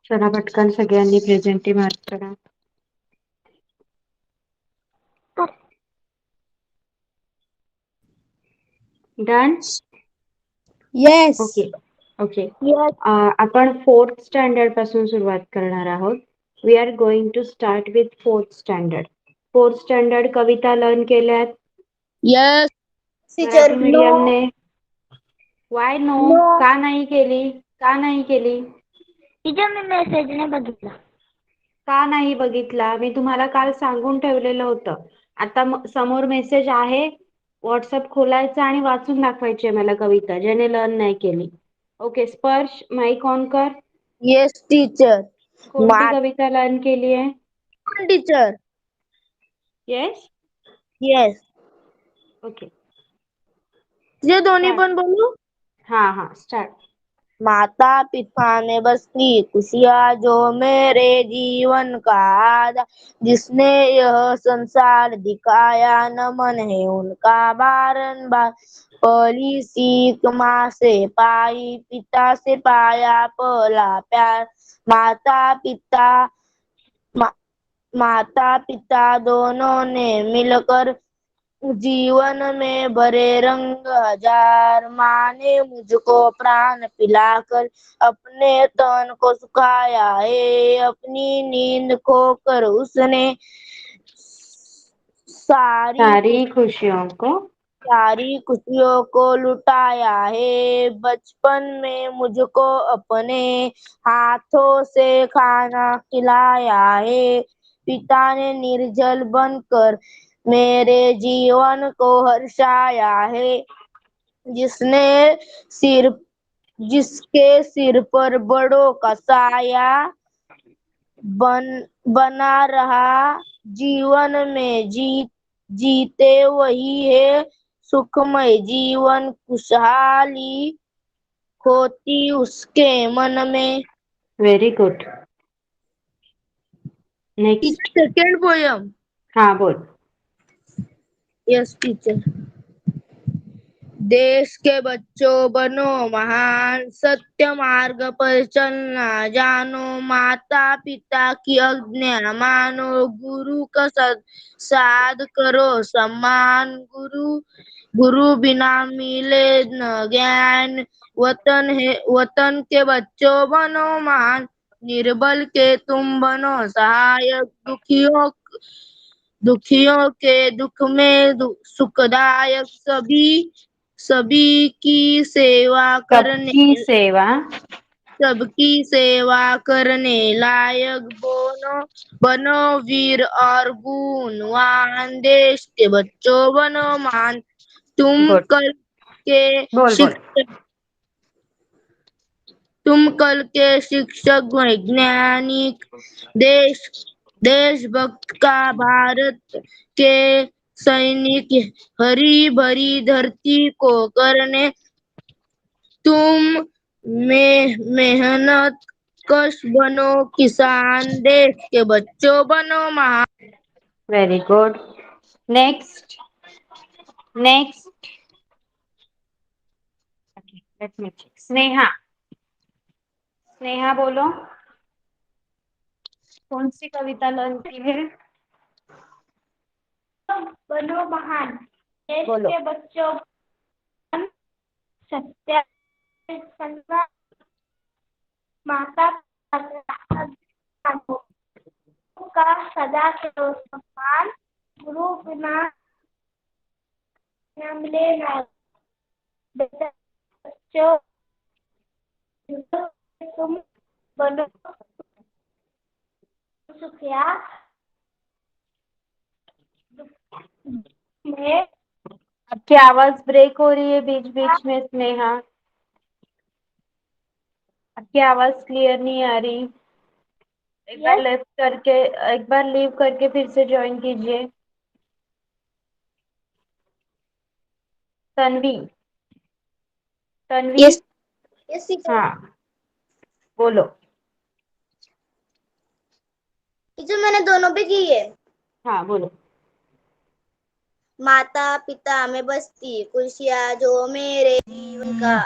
चला पटकन सगळ्यांनी प्रेझेंटी मार्क करा. Done. Yes. Okay okay. Yes. आपण 4th स्टँडर्ड पासून सुरुवात करणार आहोत. We are going to start with 4th standard. 4th standard कविता लर्न केल्यात येस टीचर. मराठी नो. मीडियमने. Why no? नो का नाही केली? का नाही केली? टीचर मी मेसेज नाही बघितला. का नाही बघितला? मी तुम्हाला काल सांगून ठेवलेलं होतं. आता समोर मेसेज आहे. व्हॉट्सअप खोलायचा आणि वाचून दाखवायची मला कविता, ज्याने लर्न नाही केली. ओके स्पर्श, माईक ऑन कर. Yes teacher. कोणती कविता लर्न केली आहे? टीचर. येस. येस. ओके ये दोन्ही स्टार्ट. पण बोलू. हाँ स्टार्ट. माता पिता में बसती खुशियाँ जो मेरे जीवन का आधार, जिसने यह संसार दिखाया नमन है उनका बारंबार। पहली सीख माँ से पाई, पिता से पाया पहला प्यार। माता पिता दोनों ने मिलकर जीवन में भरे रंग हजार। माँ ने मुझको प्राण पिलाकर अपने तन को सुखाया है, अपनी नींद खोकर उसने सारी खुशियों को लुटाया है। बचपन में मुझको अपने हाथों से खाना खिलाया है। पिता ने निर्जल बनकर मेरे जीवन को हर्षाया है। जिसके सिर पर बड़ों का साया बना रहा, जीवन में जीते वही है सुखमय जीवन। खुशहाली होती उसके मन में। Very good. Next. Second poem. हाँ बोल. Yes teacher. देश के बच्चों बनो महान, सत्य मार्ग पर चलना जानो। माता पिता की आज्ञा मानो, गुरु का साध करो सम्मान। गुरु बिना मिले न ज्ञान, वतन के बच्चों बनो महान। निर्बल के तुम बनो सहायक, दुखियों के दुख में सुखदायक। सभी की सेवा करने सबकी सेवा. सबकी सेवा करने लायक बनो वीर और गुणवान। देश के बच्चों बनो महान, तुम गुड. कल के बोल. शिक्षक तुम कल के शिक्षक वैज्ञानिक। देशभक्त का भारत के सैनिक, हरी भरी धरती को करने तुम मेहनत कश बनो किसान। देश के बच्चों बनो महान। Very good. Next. Let me check. Sneha बोलो. कौन सी कविता लर्न की है? बनो महान, देश बोलो. के बच्चों सत्य संघर्ष, माता का सदा करो सम्मान। गुरु बिना न मिले ना बच्चों, तुम बनो सुखिया में। आपकी आवाज ब्रेक हो रही है बीच बीच में स्नेहा. आपकी आवाज क्लियर नहीं आ रही. एक बार लीव करके फिर से ज्वाइन कीजिए. तन्वी. Yes yes teacher. हाँ बोलो. टीचर मैंने दोनों पे की है. हाँ बोलो. माता पिता में बसती खुशियाँ जो मेरे जीवन का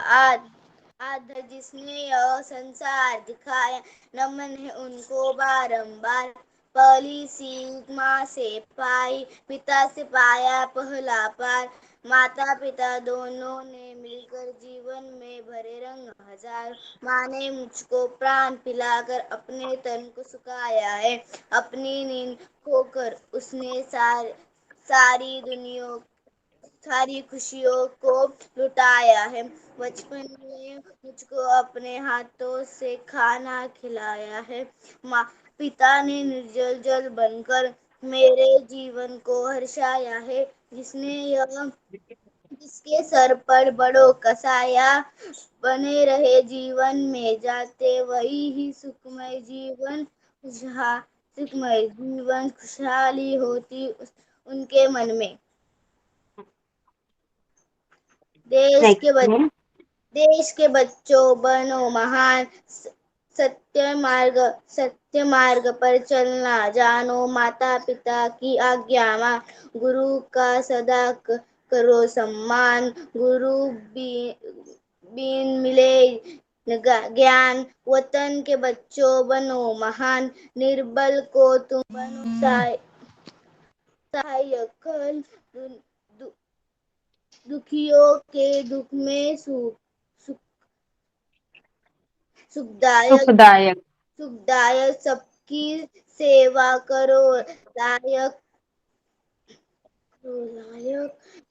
आधा जिसने यह संसार दिखाया, नमन है उनको बारंबार। पहली सीख माँ से पाई, पिता से पाया पहला पार। माता पिता दोनों ने मिलकर जीवन में भरे रंग हजार। माँ ने मुझको प्राण पिलाकर अपने तन को सुखाया है। अपनी नींद खोकर उसने सारी खुशियों को लुटाया है। बचपन में मुझको अपने हाथों से खाना खिलाया है। माँ पिता ने निर्जल जल बनकर मेरे जीवन को हर्षाया है। जिसके सर पर बड़ों का साया बने रहे जीवन में जाते, वही ही सुखमय जीवन खुशहाली होती उनके मन में। देश के नेक्स्ट में देश के बच्चों बनो महान, सत्य मार्ग पर चलना जानो, माता पिता की आज्ञा मान, गुरु का सदा करो सम्मान। गुरु बिन मिले ज्ञान, वतन के बच्चों बनो महान, निर्बल को तुम बनो सहायक, दुखियों के दुख में सुखदायक सुखदायक। सबकी सेवा करो, लायक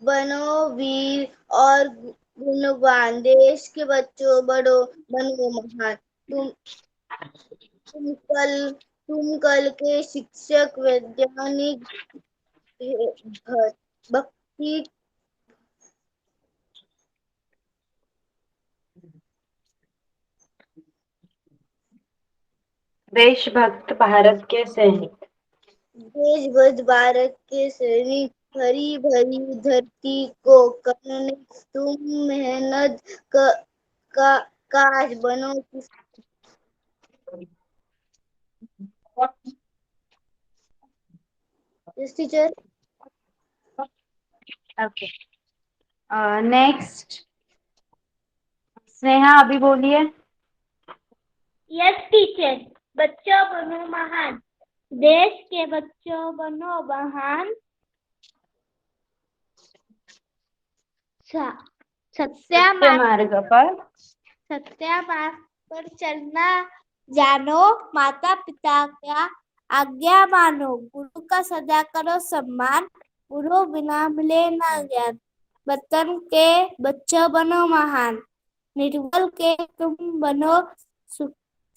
बनो वीर और गुणवान। देश के बच्चों बनो महान। तुम कल के शिक्षक, वैज्ञानिक, भक्ति देशभक्त भारत के सैनिक। देशभक्त भारत के सैनिक, हरी भरी धरती को करने तुम मेहनत का काज बनो। Yes teacher. Okay, next Sneha अभी बोलिए। Yes teacher. बच्चों बनो महान, देश के बच्चों बनो महान, सत्या मार्ग पर चलना जानो, माता पिता का आज्ञा मानो, गुरु का सदा करो सम्मान, गुरु बिना मिले ना ज्ञान। वतन के बच्चों बनो महान, निर्बल के तुम बनो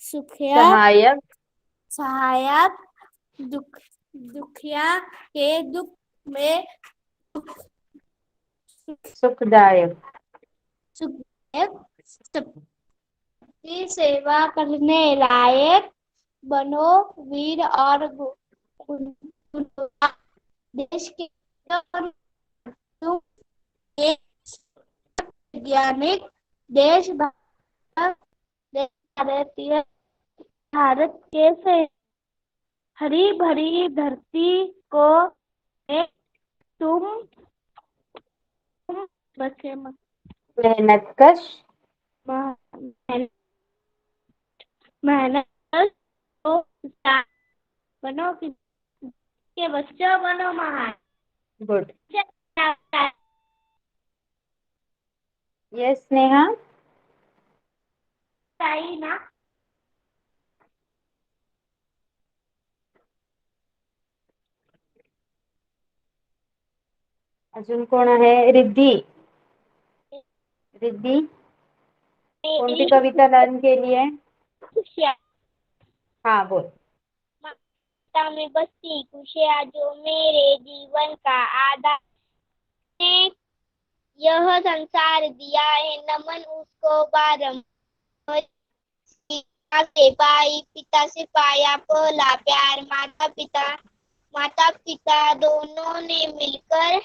सुखिया सहायक, दुखिया के दुख में सुखदायक। सबकी सेवा करने लायक बनो वीर और गुणवान। देश के तुम एक वैज्ञानिक, देश भारत के से हरी भरी धरती को तुम बचे मेहनतकश मेहनत बनो के बच्चों बनो महान। गुड। यस स्नेहा। सही ना। अजून कोण आहे? रिद्धी। रिद्धी कोणती कविता लर्न केली आहे? हाँ बोल। माता में बसती खुशियाँ जो मेरे जीवन का आधार है, यह संसार दिया है नमन उसको बारंबार। से पाई, पिता से पाया पहला प्यार। माता पिता दोनों ने मिलकर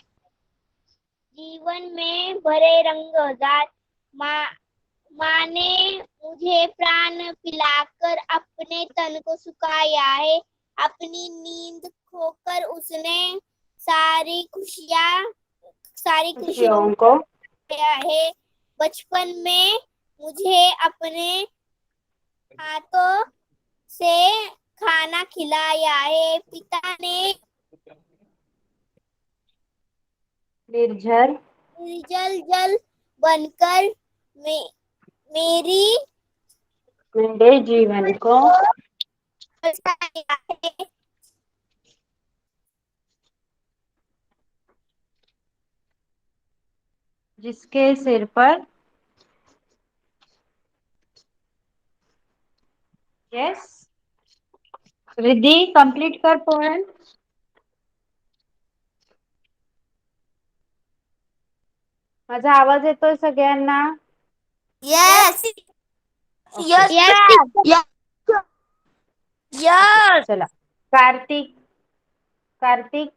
जीवन में भरे रंगदार। माँ ने मुझे प्राण पिलाकर अपने तन को सुखाया है। अपनी नींद खोकर उसने सारी खुशियों को है। बचपन में मुझे अपने हाथों से खाना खिलाया है। पिता ने निर्झर निर्जल जल बनकर मेरी मेरे जीवन को बचाया है। जिसके सिर पर यस रिद्धि कंप्लीट कर पोएम. माझा आवाज येतोय सगळ्यांना? Yes. Yes, Yes. ma'am. Yes. Yes. चला. कार्तिक कार्तिक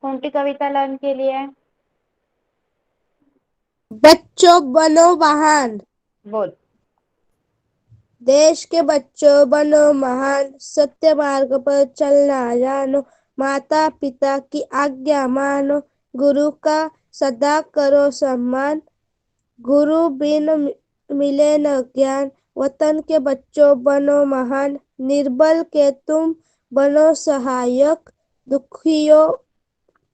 कोणती कविता लर्न केली आहे? बच्चों बनो महान, बोल. देश के बच्चों बनो महान, सत्य मार्ग पर चलना जानो, माता पिता की आज्ञा मानो, गुरु का सदा करो सम्मान, गुरु बिन मिले न ज्ञान, वतन के बच्चों बनो महान, निर्बल के तुम बनो सहायक, दुखियों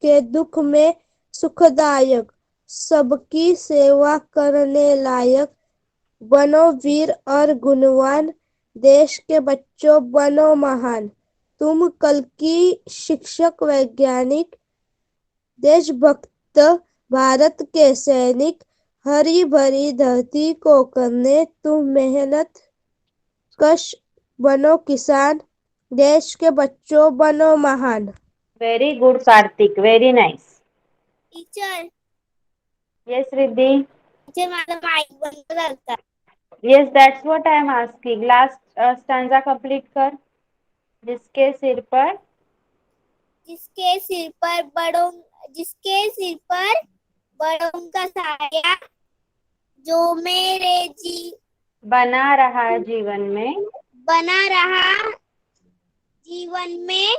के दुख में सुखदायक, सबकी सेवा करने लायक, बनो वीर और गुणवान, देश के बच्चों बनो महान, तुम कल की शिक्षक वैज्ञानिक, देशभक्त भारत के सैनिक, हरी भरी धरती को करने तुम मेहनत कश बनो किसान, देश के बच्चों बनो महान. Very good Kartik, very nice. Teacher yes Riddhi. Teacher माझा माईक बंद झालता. Yes that's what I am asking. Last stanza complete कर. जिसके सिर पर जिसके सिर पर बड़ों का साया, जो मेरे बना रहा जीवन में बना रहा जीवन में,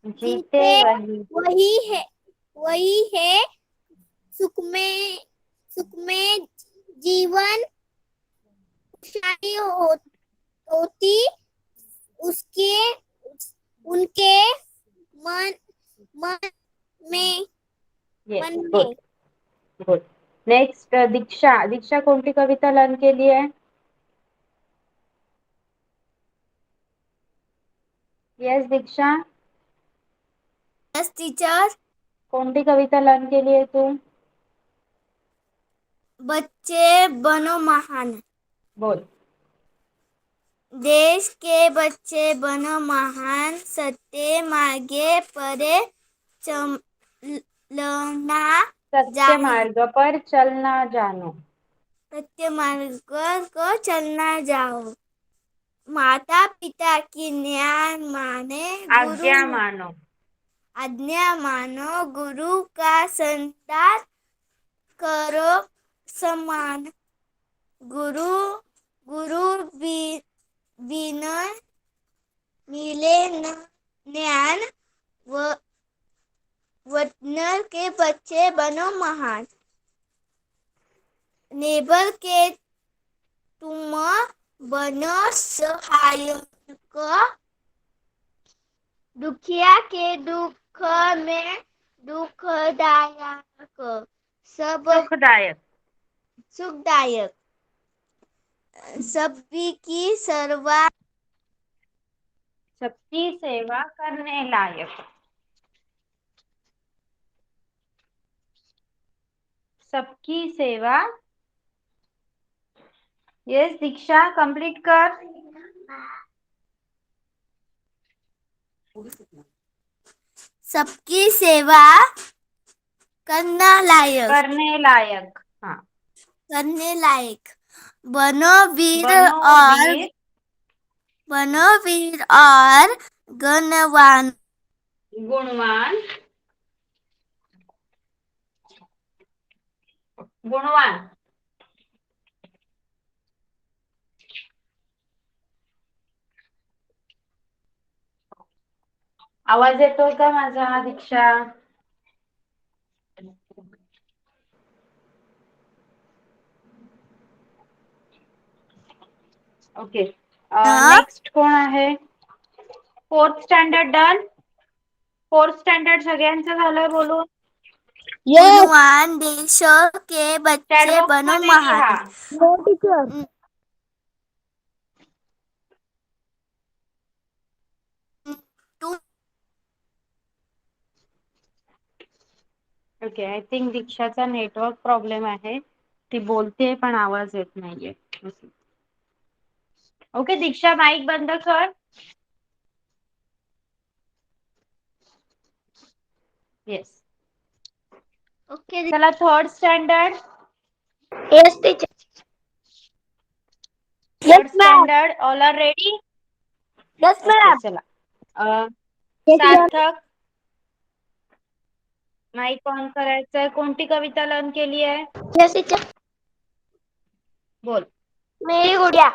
जीते वही वही है सुख में जीवन खुशहाली होती उसके उनके मन मन में येस मन गुड में. गुड. नेक्स्ट दीक्षा. दीक्षा कोणती कविता लर्न केली आहे? येस दीक्षा यस टीचर. कोणती कविता लर्न केली आहे तू? बच्चे बनो महान, बोल. देश के बच्चे बनो महान, सत्य मार्गे परे चलना सत्य मार्ग पर चलना जानो. सत्य मार्ग को चलना जाओ, माता पिता की ज्ञान माने, आज्ञा मानो. आज्ञा मानो, गुरु का संतान करो सम्मान, गुरु गुरु बिन मिले न ज्ञान, वतन के बच्चे बनो महान, नेबर के तुम बनो सहायक, दुखिया के दुख में दुखदायक, सब सुखदायक, सबकी सेवा करने लायक. सबकी सेवा. येस दीक्षा कंप्लीट कर. सबकी सेवा करने लायक हाँ. करने लायक, बनो वीर और गुणवान गुणवान. आवाज येतोय का माझा दीक्षा? ओके. हा. नेक्स्ट कोण आहे? Fourth standard done. Fourth standard सगळ्यांचं झालंय बोलून. यस. गुणवान देश के बच्चे चॅटबॉक्स बनो मध्ये लिहा. महान. No teacher. Two okay, I think दीक्षाचा नेटवर्क प्रॉब्लेम आहे. ती बोलते पण आवाज येत नाहीये. ओके दीक्षा, माईक बंद कर. येस. ओके. चला third standard. Yes teacher. Third standard all are ready? Yes okay ma'am. चला. सार्थक, माईक ऑन करायचंय. कोणती कविता लर्न केली आहे? Yes teacher. बोल. मेरी गुड़िया.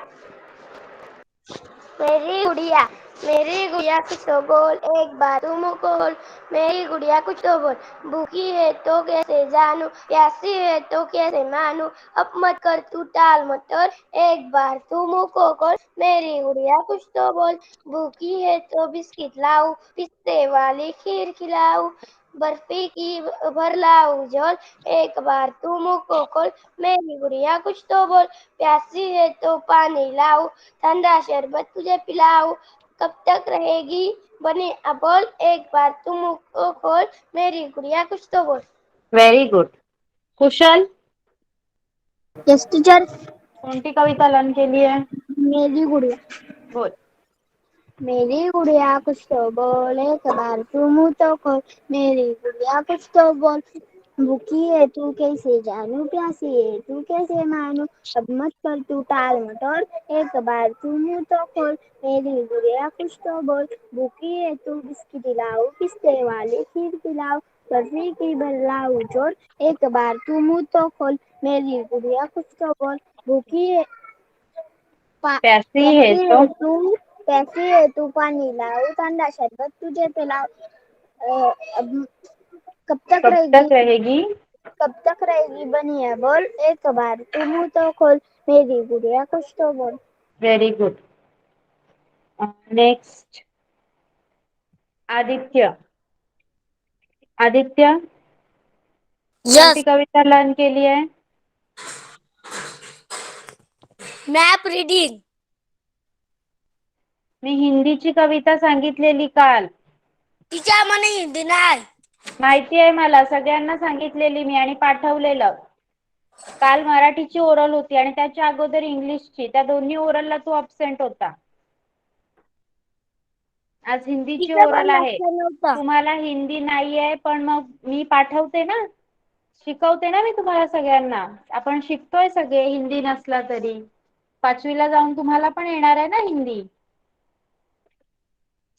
मेरी गुड़िया, मेरी गुड़िया कुछ तो बोल, एक बार तुम बोल. मेरी गुड़िया कुछ तो बोल, भूखी है तो कैसे जानू, प्यासी है तो कैसे मानू. अब मत कर तू टाल मटोल, एक बार तू मुँह को खोल. मेरी गुड़िया कुछ तो बोल, भूखी है तो बिस्किट लाऊं, पिस्ते वाली खीर खिलाऊं, बर्फी की भर लाऊं झोल. एक बार तू मुँह को खोल. मेरी गुड़िया कुछ तो बोल, प्यासी है तो पानी लाऊं, ठंडा शरबत तुझे पिलाऊं. कब तक रहेगी बनी अबोल, एक बार तुम मुँह को खोल. मेरी गुड़िया कुछ तो बोल. Very good. Kushal, yes teacher. कोणती कविता लर्न केली आहे? मेरी गुड़िया. बोल. मेरी गुड़िया कुछ तो बोल, एक बार तू मुँह तो खोल. मेरी गुड़िया कुछ तो बोल, भूखी है तू कैसे जानू, प्यासी है तू कैसे मानू. अब मत कर तू टाल मटोल, एक बार तू मुँह तो खोल. मेरी गुड़िया कुछ तो बोल, भूखी है तू बिस्किट लाऊं, पिस्ते वाली खीर पिलाऊं, बर्फी की भरलाऊं जोड़. एक बार तू मुँह तो खोल. मेरी गुड़िया कुछ तो बोल, भूखी है प्यासी है प्यासी तो है तू प्यासी है तू पानी लाऊं, ठंडा शरबत तुझे पिलाऊं. अब कब तक कब रहेगी तक रहेगी? कब तक रहेगी बनिया बोल, एक बार तू मुँह तो खोल. मेरी गुड़िया कुछ तो बोल. Very good. Next Aditya. Aditya, कोणती यस. कविता लर्न केली आहे? Map reading. मी हिंदीची कविता सांगितलेली काल. तिच्या मला हिंदी नाही माहिती आहे मला, सगळ्यांना सांगितलेली मी आणि पाठवलेलं. काल मराठीची ओरल होती आणि त्याच्या अगोदर इंग्लिशची. त्या दोन्ही ओरलला तू अब्सेंट होता. आज हिंदीची तिचं ओरल पण आहे. लक्ष नव्हतं. तुम्हाला हिंदी नाहीये पण मग मी पाठवते ना, शिकवते ना मी तुम्हाला सगळ्यांना. आपण शिकतोय सगळे, हिंदी नसला तरी. 5वीला जाऊन तुम्हाला पण येणार आहे ना Hindi.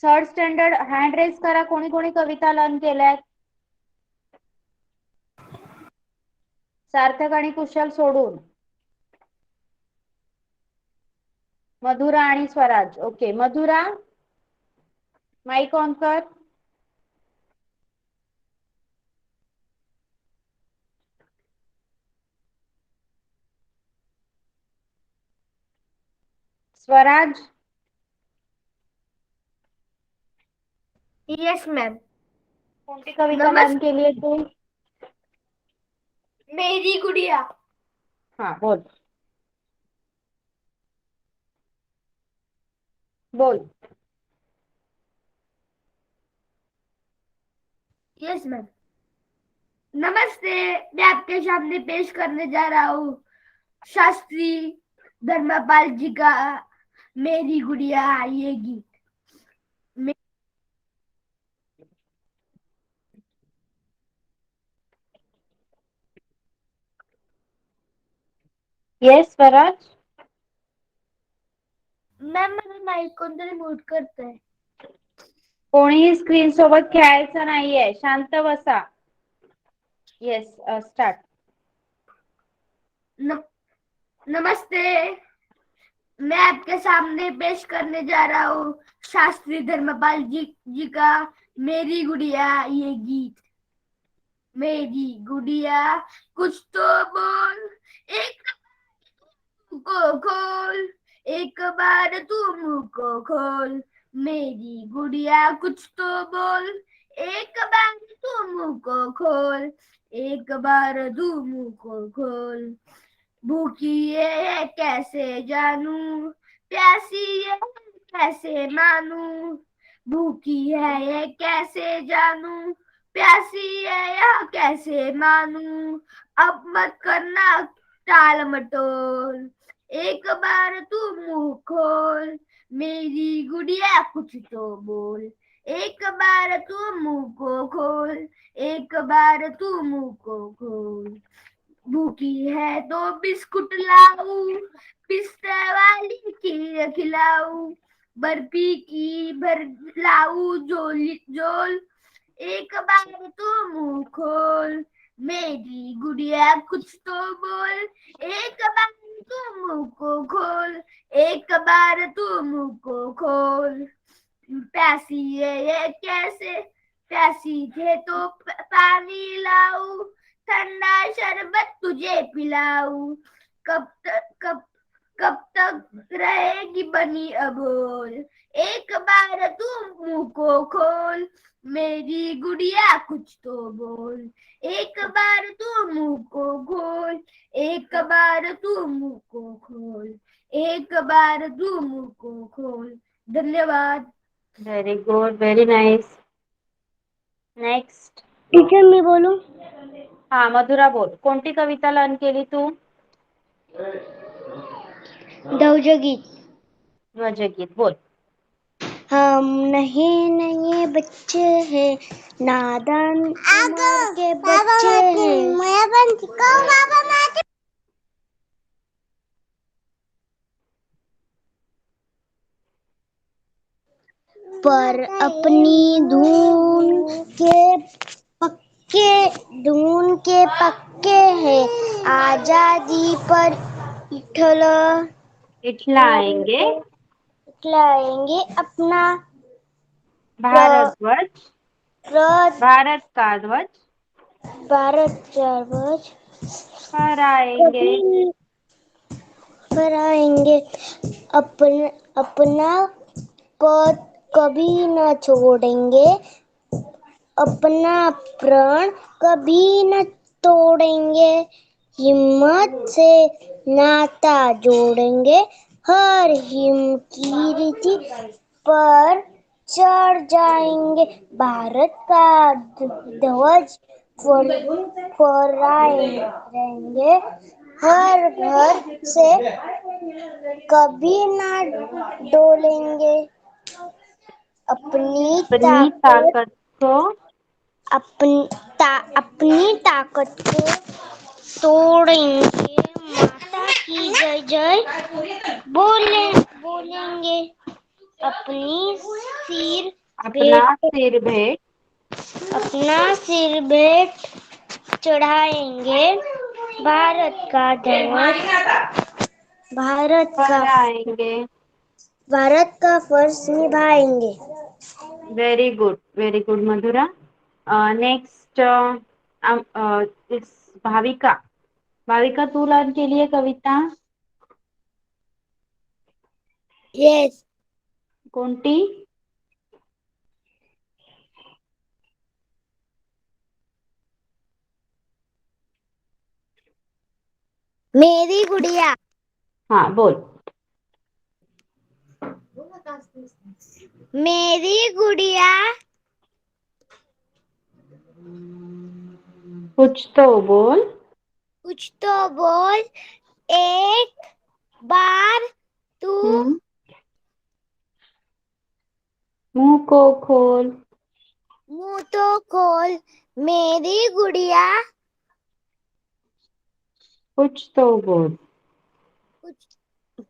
Third standard hand raise करा, कोणी कोणी कविता लर्न केल्यात. सार्थक आणि कुशल सोडून. मधुरा आणि Swaraj. Okay Madhura, mike on कर. Swaraj, yes ma'am. कोणती कविता लर्न केली आहे तू? मेरी गुड़िया. हा बोल. बोल. Yes ma'am. नमस्ते, मैं आपके सामने पेश करने जा रहा हूँ शास्त्री धर्मपाल जी का मेरी गुड़िया ये गीत. येस स्वराज. मॅम मला माईक कोणतरी म्यूट करतंय. कोणीही स्क्रीन सोबत खेळायचं नाहीये, शांत बसा. Yes start. नमस्ते, मैं आपके सामने पेश करने जा रहा हूँ शास्त्री धर्मपाल जी का मेरी गुड़िया ये गीत. मेरी गुड़िया कुछ तो बोल, एक को खोल, एक बार तू मुंह को खोल, मेरी गुड़िया कुछ तो बोल। एक बार तू मुंह को खोल, एक बार तू मुंह को खोल। भूखी है कैसे जानू, प्यासी है कैसे मानू। भूखी है ये कैसे जानू, प्यासी है यह कैसे मानू। अब मत करना टाल मटोल, एक बार तू मुंह खोल, मेरी गुड़िया कुछ तो बोल। एक बार तू मुंह को खोल, एक बार तू मुंह को खोल। भूखी है तो बिस्कुट लाऊ, पिस्ता वाली खीर खिलाऊ। बर्फी की भर लाऊ झोली झोल। एक बार तू मुंह खोल, मेरी गुड़िया कुछ तो बोल। एक बार तू मुंह को खोल, एक बार तू मुंह को खोल। प्यासी है ये कैसे, प्यासी थे तो पानी लाऊ, ठंडा शरबत तुझे पिलाऊ। कब तक रहेगी बनी अबोल। एक बार तू मुंह को खोल, मेरी गुड़िया कुछ तो बोल। एक बार तू मुंह को खोल, एक बार तू मुंह को खोल। एक बार तू मुंह को खोल। धन्यवाद. Very good, very nice. Next. Teacher मी बोलू? हा मधुरा बोल. कोणती कविता लर्न केली तू? ध्वजगीत. ध्वजगीत बोल. हम नए बच्चे हैं, नादान उम्र के बच्चे हैं. पर अपनी धून के पक्के हैं, आजादी पर इठलाएंगे इठलाएंगे अपना भारत ध्वज, ध्वज, भारत का ध्वज भारत का ध्वज फहराएंगे. फहराएंगे. अपना पद कभी न छोड़ेंगे, अपना प्रण कभी न तोड़ेंगे. हिम्मत से नाता जोड़ेंगे, हर हिम कीर्ति पर चढ़ जाएंगे. भारत का ध्वज फहराएंगे, हर घर से कभी न डोलेंगे. अपनी अपनी ताकत को अपनी ताकत को तोड़ेंगे. माता की जय जय बोलेंगे. अपनी सिर अपना सिर भेंट अपना सिर भेंट चढ़ाएंगे. फहराएंगे. भारत का फर्ज निभाएंगे. Very good, very good Madhura. Next is Bhavika. Bhavika तू लर्न केली आहे कविता? येस. कोणती? मेरी गुड़िया. हा बोल. मेरी गुड़िया कुछ तो बोल, कुछ तो बोल. एक बार तू मुंह को खोल. मुंह तो खोल, मेरी गुड़िया कुछ तो बोल. कुछ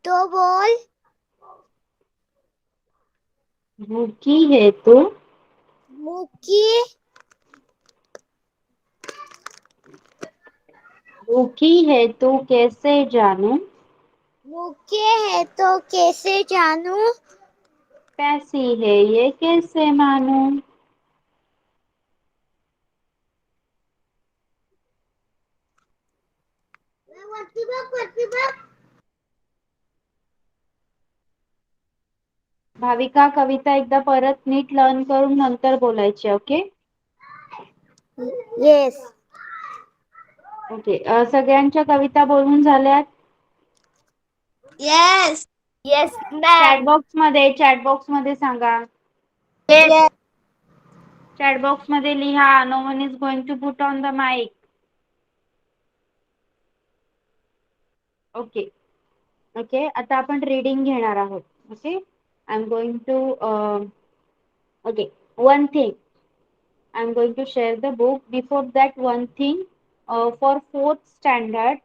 तो बोल. भूखी है तू मुकी भूखी है तू कैसे जानू, मुके है तो कैसे जानू. प्यासी है ये कैसे मानू. भाविका कविता एकदा परत नीट लर्न करून नंतर बोलायची. Okay yes. ओके. सगळ्यांच्या कविता बोलून झाल्यात? Yes. Yes ma'am. Chat box मध्ये सांगा. येस. चॅट बॉक्स मध्ये लिहा. No one is going to put on the mic. Okay okay. आता आपण रीडिंग घेणार आहोत. Okay I am going to okay one thing I am going to share the book. Before that, one thing for fourth standard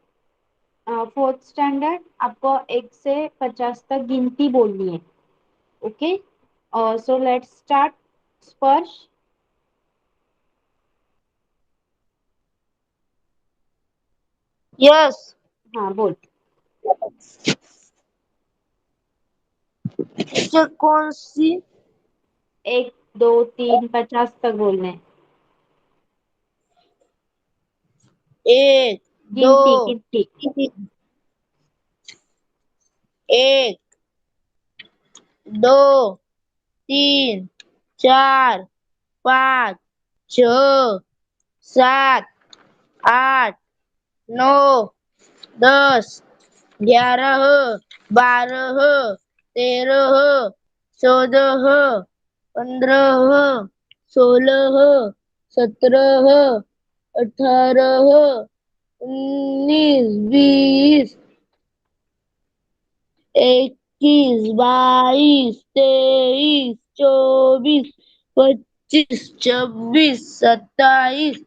आपको 1 से 50 तक गिनती बोलनी है. Okay. So let's start. स्पर्श. यस. हाँ बोल. टीचर कौन सी? 1 2 3 50 तक बोलना है. 1 2 गिनती. 1 2 3 4 5 6 7 8 9 10 11 12 13 14 15 16 17 18 19 20 21 22 23 24 25 26 27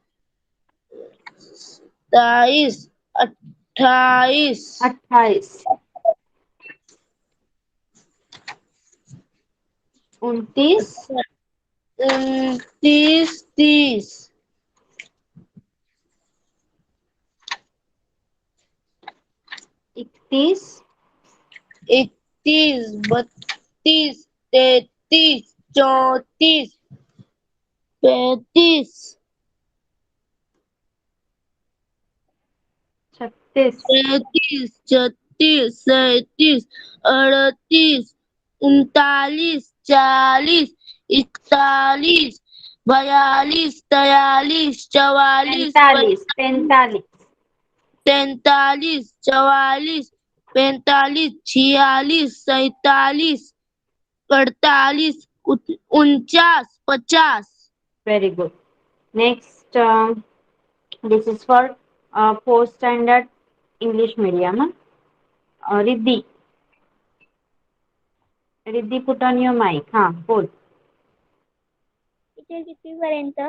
27 28 28 29 29 30 31 31 32 33 34 35 36 37 36 37 38 39 40 41 42 43 44 45 43 44 45 46 47 48 49 50. Very good. Next, this is for fourth standard English medium. Riddhi. Riddhi put on your mic. हा बोल. टीचर कितीपर्यंत?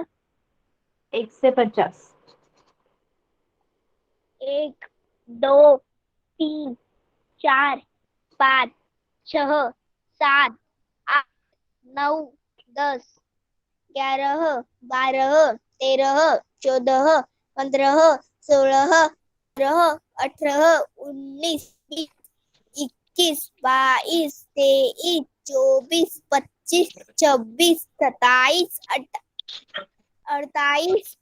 1 से 50. 1 2 3 4 5 6 7 8 9 10 11 12 13 14 15 16 17 18 19 20 21 22 23 24 25 26 27 28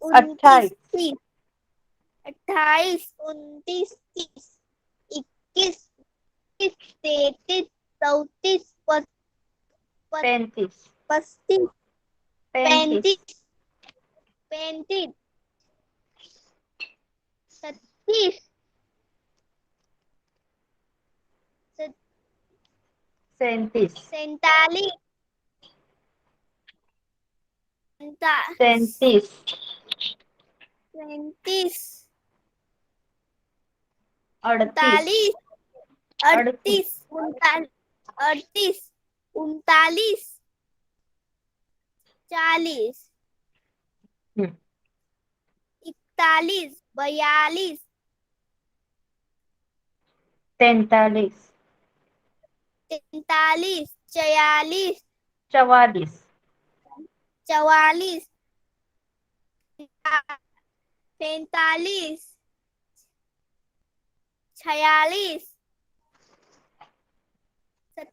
29 28 30 28 29 30 21 33 34 35 35 35 35 36 37 47 37 37 38 38 38 39 40 हम्म. 41 42 43 43 44 44 44 45 46 47 47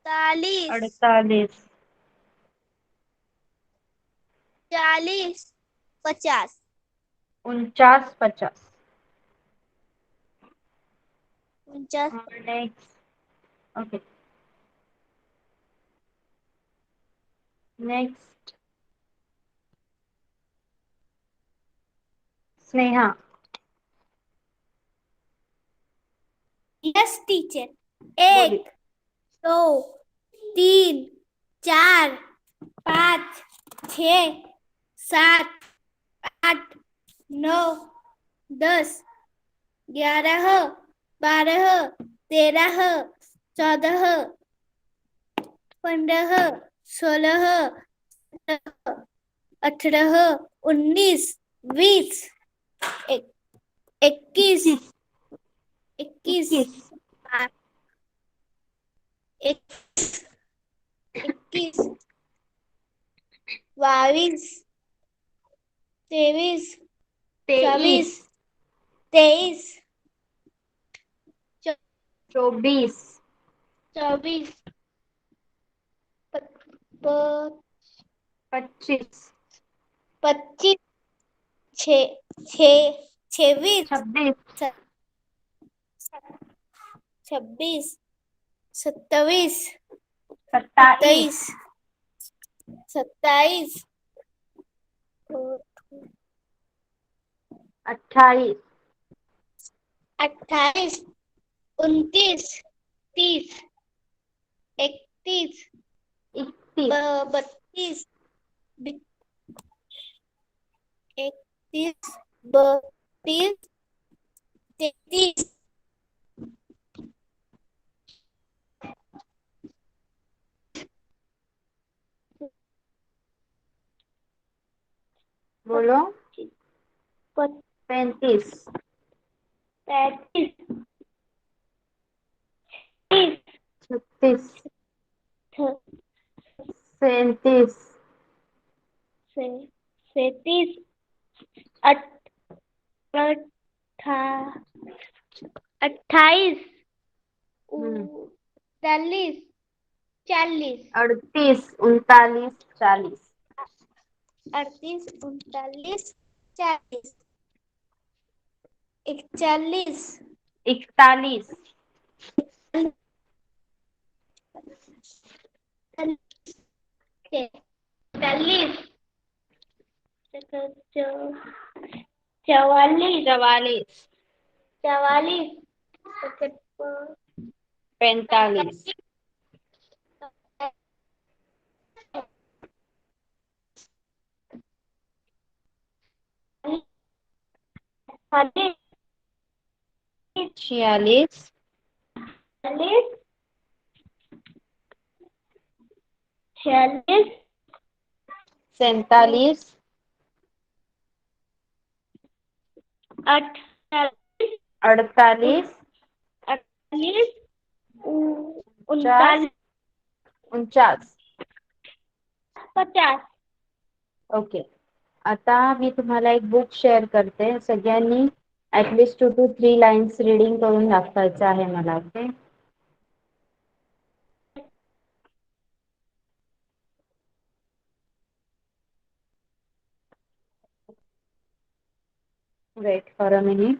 48 48 40 50 49, 50. 49. Next. Okay. Next. Sneha. Yes teacher. बोलिए. 1, 2, 3, 4, 5, 6, 7, 8, 9, 10, 11, 12, 13, 14, 15, 16, 18, 19, 20, 21, 21, 21, 22, 23, 24, 23, 24, 24, 25, 25, 26, 26, 26, 27, 27, 27, 28, 28, 29, 30, 31, 31, 32, 31, 32, 33, बोलो. 35, 35, 36, 37, 37, 28, 39, 40, 38, 39, 40, 38, 39, 40, 41, 41, 40, 44, 44, 44, 45, 46, 46, 47, 48, 48, 50, 49. 50. ओके. आता मी तुम्हाला एक बुक शेअर करते. सगळ्यांनी ऍटलिस्ट 2 to 3 लाईन्स रीडिंग करून दाखवायचं आहे मला. Okay. Wait for a minute.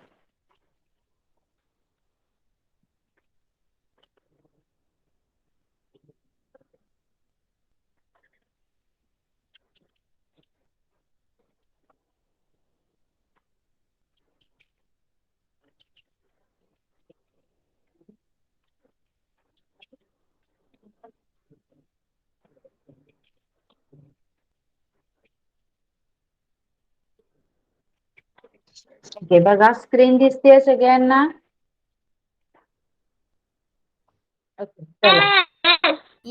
Okay. बघा, स्क्रीन दिसते सगळ्यांना. ओके, चला.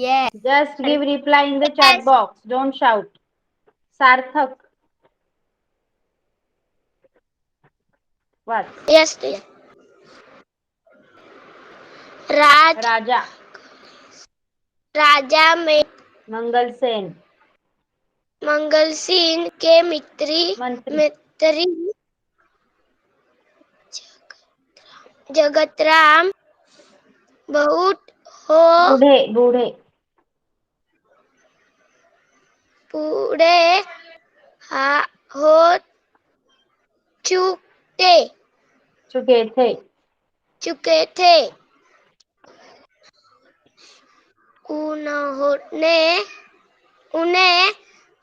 Yes. Just give reply in the chat box. Don't shout. Sarthak, watch. Yes. राजा, राजा में मंगलसेन, मंगल सिंह के मंत्री, मित्री जगतराम बहुत हो बूढ़े, बूढ़े, पुढे होत चुके चुके थे। चुके थे। उन्होंने उन्हें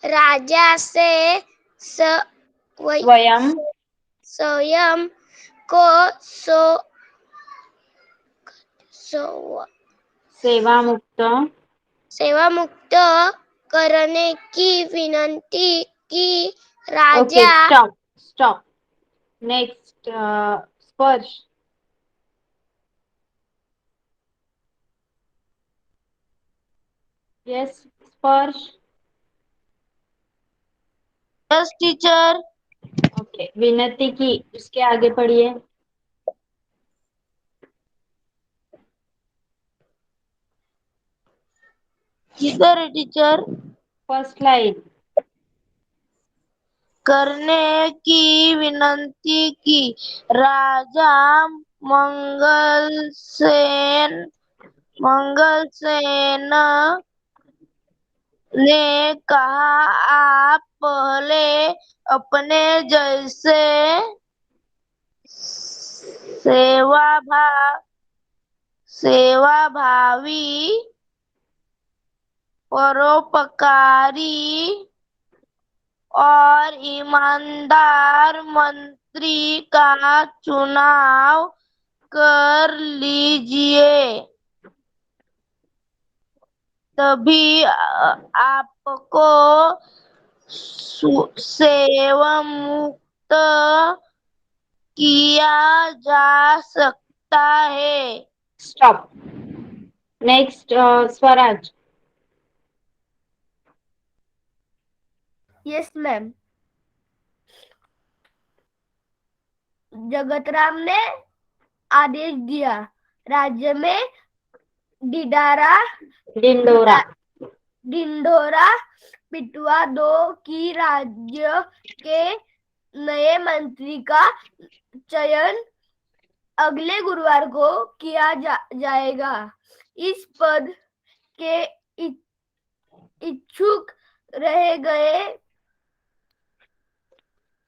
राजा से स्वयं स्वयं को सेवा मुक्त सेवा मुक्त करने की विनती की। ओके राजा स्टॉप नेक्स्ट स्पर्श यस स्पर्श यस टीचर। ओके विनती की उसके आगे पढ़िए। किधर है टीचर? फर्स्ट लाइन करने की विनती की। राजा मंगलसेन ने कहा, आप पहले अपने जैसे सेवाभावी परोपकारी और ईमानदार मंत्री का चुनाव कर लीजिए, तभी आपको सेवामुक्त किया जा सकता है। Stop next Swaraj yes ma'am. Jagatram ने आदेश दिया, राज्य में डिंडोरा ढिंढोरा पिटवा दो कि राज्य के नए मंत्री का चयन अगले गुरुवार को किया जाएगा। इस पद के इच्छुक रह गए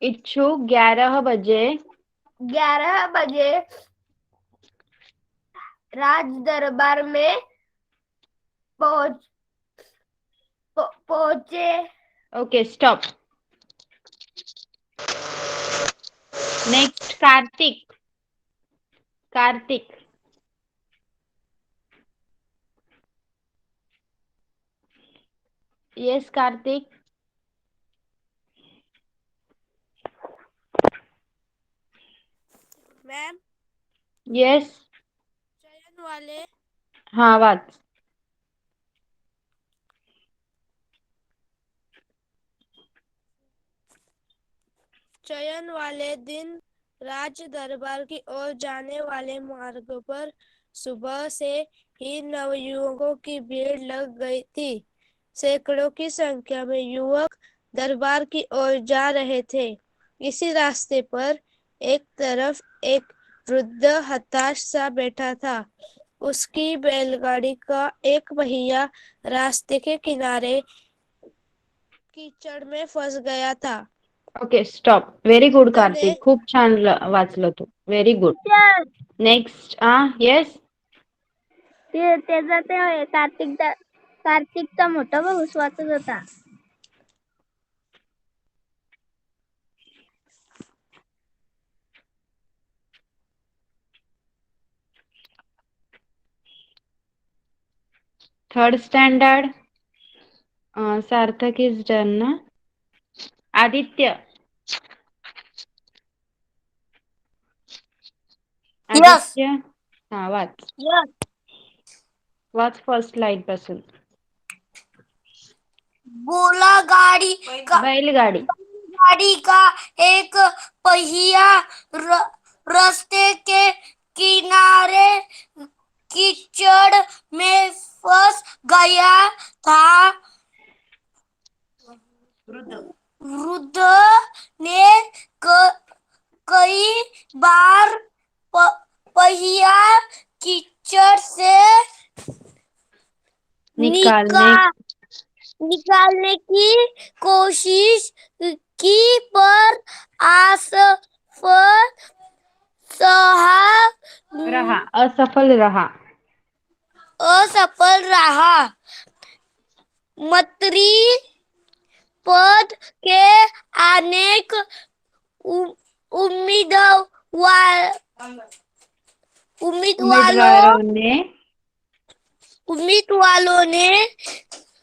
इच्छुक 11 बजे राज दरबार में पहुंचे। Okay stop next Kartik yes Kartik ma'am yes चयन वाले हाँ वाच चयन वाले दिन राज दरबार की ओर जाने वाले मार्ग पर सुबह से ही नवयुवकों की भीड़ लग गई थी। सैकड़ों की संख्या में युवक दरबार की ओर जा रहे थे। इसी रास्ते पर एक तरफ एक वृद्ध हताश सा बैठा था। उसकी बैलगाड़ी का एक पहिया रास्ते के किनारे कीचड़ में फंस गया था। ओके स्टॉप व्हेरी गुड वृद्ध ने कार्तिक खूप छान वाचलं तू व्हेरी गुड नेक्स्ट येस त्याचा ते कार्तिकचा मोठा भाऊ वाचत होता. Third standard Sarthak is done ना आदित्य हा वाच फर्स्ट लाईन पासून बैलगाड़ी का एक पहिया रास्ते के किनारे कीचड़ में फंस गया था। वृद्ध ने कई बार पहिया कीचड़ से निकालने की कोशिश की पर सहा रहा, असफल रहा. असफल रहा. मंत्री पद के अनेक उम्मीदवार उम्मीदवारों उम्मीदवारों ने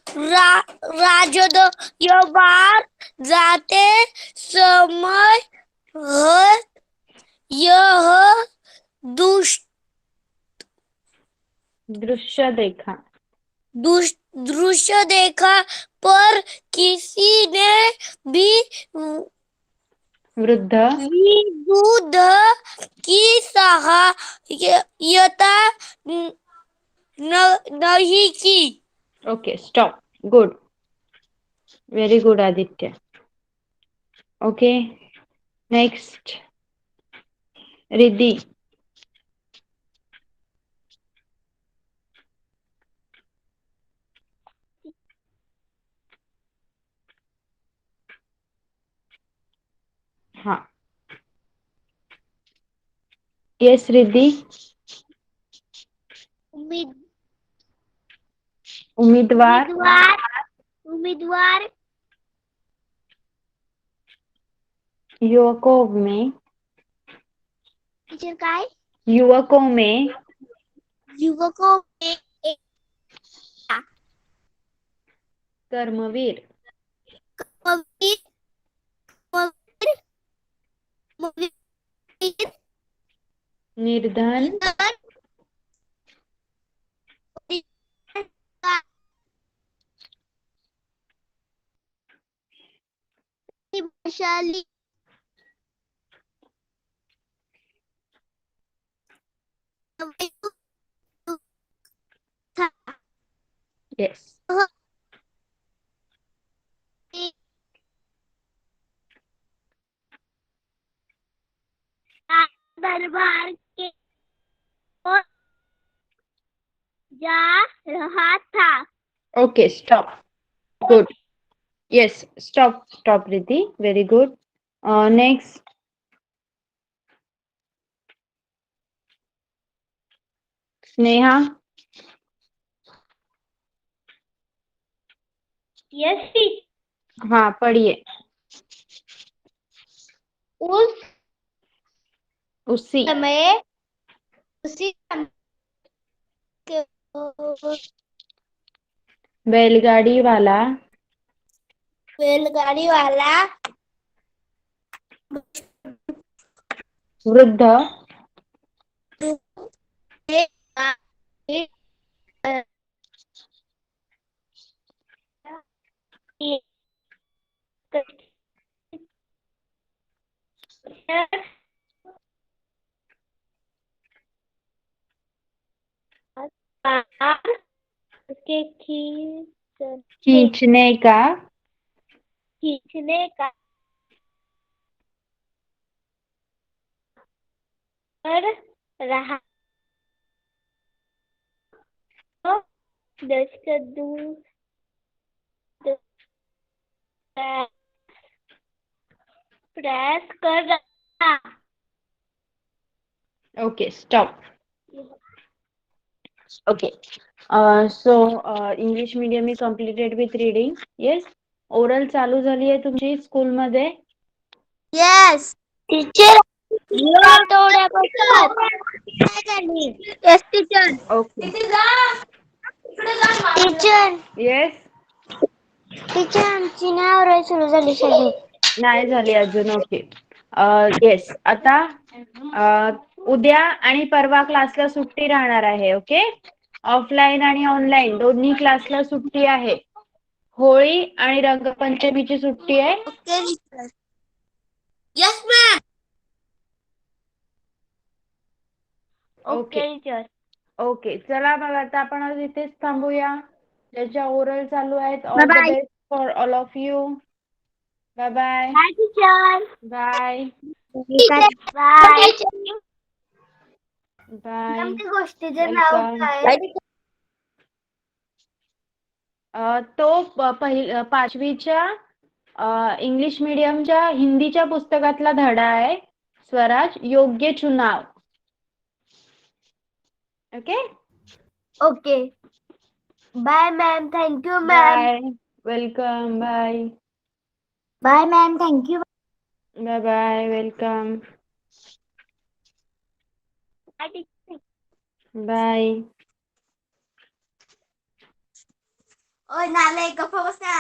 राजद बार जाते समय यह दृश्य देखा. दृश्य देखा, पर किसी ने भी वृद्ध विरुद्ध की सहायता नहीं की. Okay, stop. Good. Very good Aditya. Okay, next. Riddhi. हाँ. येस रिद्धी. उम्मीदवार उम्मीदवार युवकों में काय युवकों में युवकों में एक कर्मवीर कवि निर्धन वैशाली यस. दरबार के ओर जा रहा था. Okay, stop. Good. Yes, stop Riddhi. Very good. Next. Sneha. Yes हाँ, पढ़िए. उस उसी समय उसी के बैलगाड़ी वाला वृद्ध के खींचने का कर रहा. दस का दूर प्रयास कर रहा. Okay, stop. Okay. So English medium me completed with reading. Yes. Oral चालू झाली आहे तुमची स्कूलमध्ये. यस टीचर आठवड्यापासून yes teacher. Okay. Teacher yes. आमची नाव सुरू झाली शाळेत. नाही झाली अजून. ओके. येस. आता उद्या आणि परवा क्लासला सुट्टी राहणार आहे. ओके. ऑफलाईन आणि ऑनलाईन दोन्ही क्लासला सुट्टी आहे. होळी आणि रंगपंचमीची सुट्टी आहे. Okay teacher. Yes ma'am. Okay. Teacher. Okay, चला मग आता आपण आज इथेच थांबूया. ज्याच्या ओरल चालू आहेत, all the bye best for all of you. Bye bye. Bye teacher. Bye bye. Bye. गोष्टीचं नाव वेलकम. काय? तो पाचवीच्या इंग्लिश मीडियमच्या हिंदीच्या पुस्तकातला धडा आहे. स्वराज योग्य चुनाव. Okay. Okay. Bye ma'am. Thank you ma'am. Bye. Welcome. Bye. Bye ma'am. Thank you. Bye bye. Welcome. Bye. ओय नाले गप्पा बस ना.